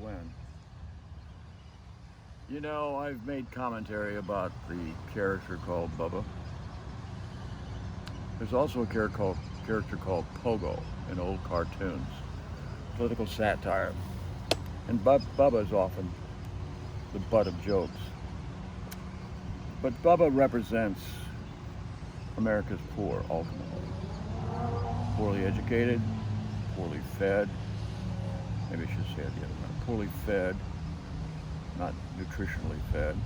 when. You know, I've made commentary about the character called Bubba. There's also a character called Pogo in old cartoons, political satire. And Bubba is often the butt of jokes. But Bubba represents America's poor, ultimately. Poorly educated, poorly fed, maybe I should say it the other way, poorly fed, not nutritionally fed,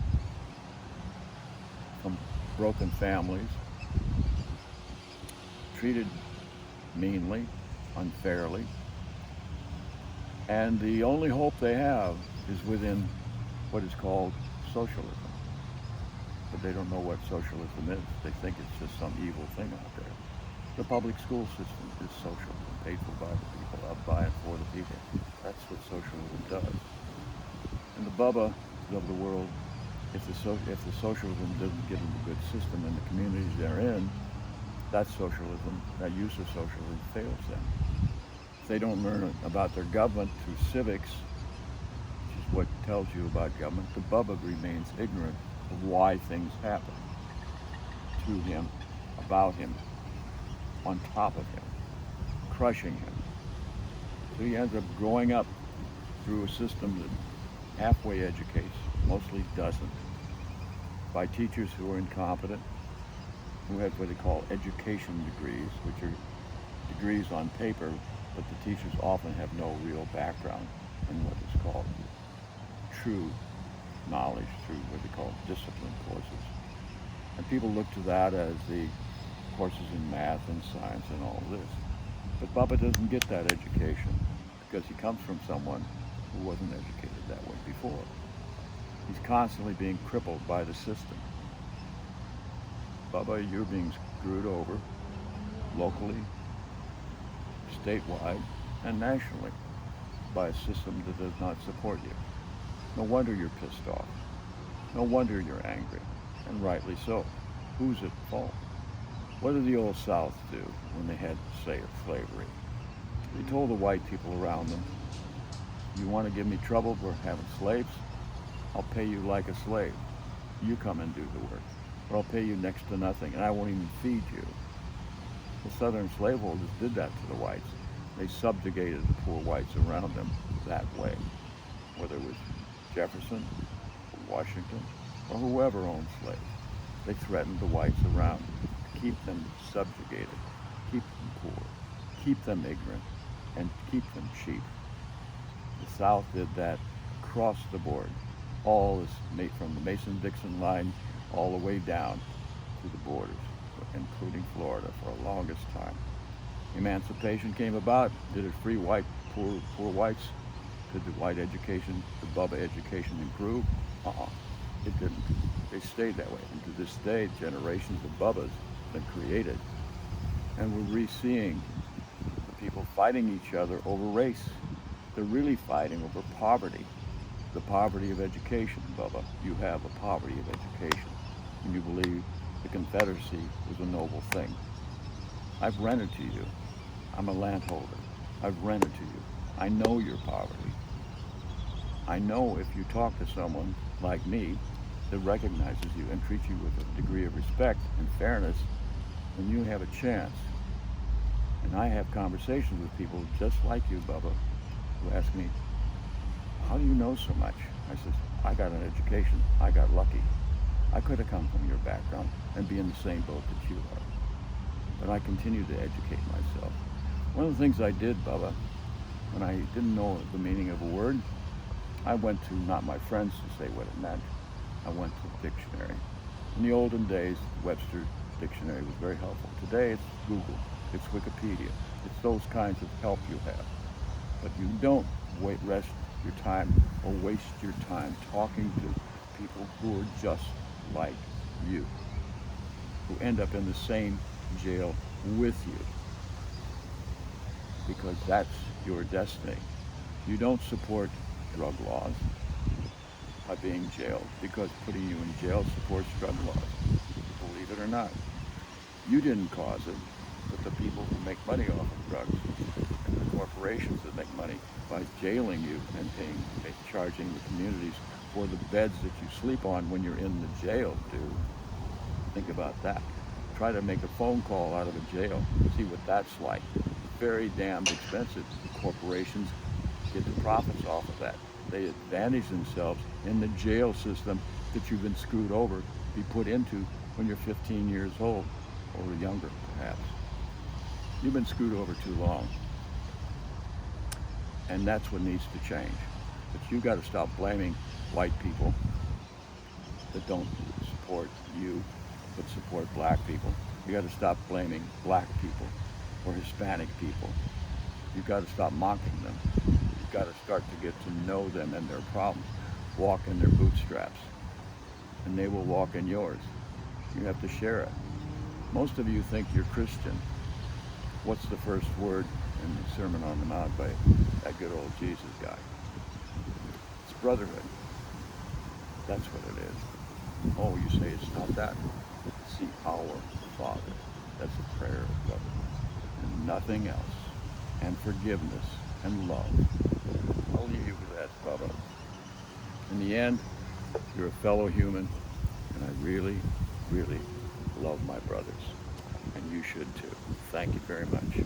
from broken families, treated meanly, unfairly, and the only hope they have is within what is called socialism. But they don't know what socialism is. They think it's just some evil thing out there. The public school system is socialism, paid for by the people, up by and for the people. That's what socialism does. And the Bubba of the world, if the socialism doesn't give them a good system in the communities they're in, that socialism, that use of socialism fails them. If they don't learn about their government through civics, which is what tells you about government, the Bubba remains ignorant of why things happen to him, about him, on top of him, crushing him. So he ends up growing up through a system that halfway educates, mostly doesn't, by teachers who are incompetent, who have what they call education degrees, which are degrees on paper, but the teachers often have no real background in what is called true knowledge through what they call discipline courses. And people look to that as the courses in math and science and all this. But Bubba doesn't get that education because he comes from someone who wasn't educated that way before. He's constantly being crippled by the system. Bubba, you're being screwed over locally, statewide, and nationally by a system that does not support you. No wonder you're pissed off. No wonder you're angry, and rightly so. Who's at fault? What did the old South do when they had slavery? They told the white people around them, you want to give me trouble for having slaves? I'll pay you like a slave. You come and do the work. But I'll pay you next to nothing, and I won't even feed you. The Southern slaveholders did that to the whites. They subjugated the poor whites around them that way, whether it was Jefferson, or Washington, or whoever owned slaves. They threatened the whites around to keep them subjugated, keep them poor, keep them ignorant, and keep them cheap. The South did that across the board. All is from the Mason-Dixon line all the way down to the borders, including Florida for the longest time. Emancipation came about. Did it free poor whites? Did the white education, the Bubba education improve? It didn't. They stayed that way. And to this day, generations of Bubbas have been created. And we're re-seeing the people fighting each other over race. They're really fighting over poverty. The poverty of education, Bubba. You have a poverty of education. And you believe the Confederacy was a noble thing. I've rented to you. I'm a landholder. I've rented to you. I know your poverty. I know if you talk to someone like me that recognizes you and treats you with a degree of respect and fairness, then you have a chance. And I have conversations with people just like you, Bubba, who ask me, how do you know so much? I said, I got an education. I got lucky. I could have come from your background and be in the same boat that you are. But I continue to educate myself. One of the things I did, Bubba, when I didn't know the meaning of a word, I went to not my friends to say what it meant. I went to the dictionary. In the olden days, Webster Dictionary was very helpful. Today, it's Google, it's Wikipedia. It's those kinds of help you have. But you don't rest your time or waste your time talking to people who are just like you, who end up in the same jail with you, because that's your destiny. You don't support drug laws by being jailed, because putting you in jail supports drug laws, believe it or not. You didn't cause it, but the people who make money off of drugs and the corporations corporations that make money by jailing you and charging the communities for the beds that you sleep on when you're in the jail, dude. Think about that. Try to make a phone call out of a jail. See what that's like. Very damned expensive. The corporations get the profits off of that. They advantage themselves in the jail system that you've been screwed over, be put into when you're 15 years old or younger, perhaps. You've been screwed over too long. And that's what needs to change. But you've got to stop blaming white people that don't support you, but support black people. You got to stop blaming black people or Hispanic people. You've got to stop mocking them. You've got to start to get to know them and their problems. Walk in their bootstraps, and they will walk in yours. You have to share it. Most of you think you're Christian. What's the first word in the Sermon on the Mount by that good old Jesus guy? It's brotherhood. That's what it is. Oh, you say it's not that? See, our Father. That's a prayer of brotherhood. And nothing else. And forgiveness and love. I'll leave you with that, Bubba. In the end, you're a fellow human, and I really, really love my brothers. And you should too. Thank you very much.